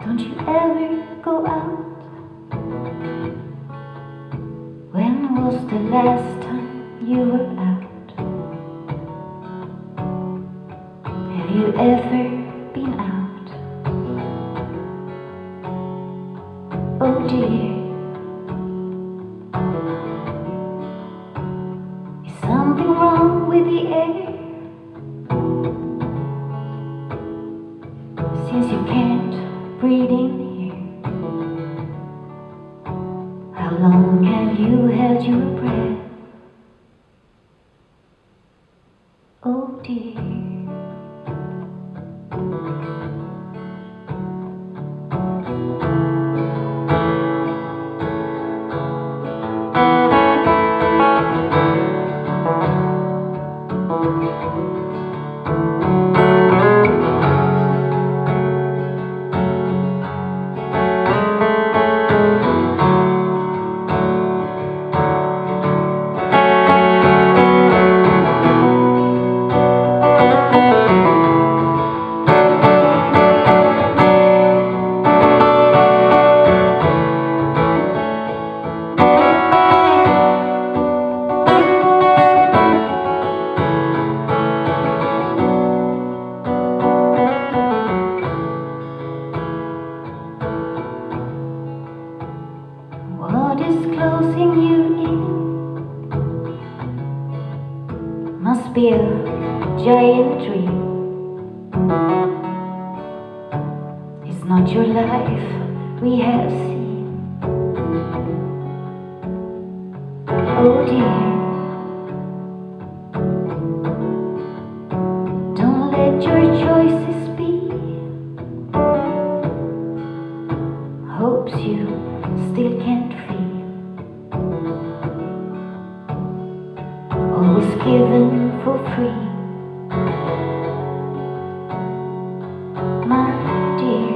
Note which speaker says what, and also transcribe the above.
Speaker 1: Don't you ever go out? When was the last time you were out? Have you ever been out? Oh dear, is something wrong with the air? Since you can't breathe in here, how long have you held your breath? Oh dear. What is closing you in? Must be a giant dream. It's not your life we have seen. Oh dear, don't let your choices be hopes you still can't feel. Always given for free, my dear.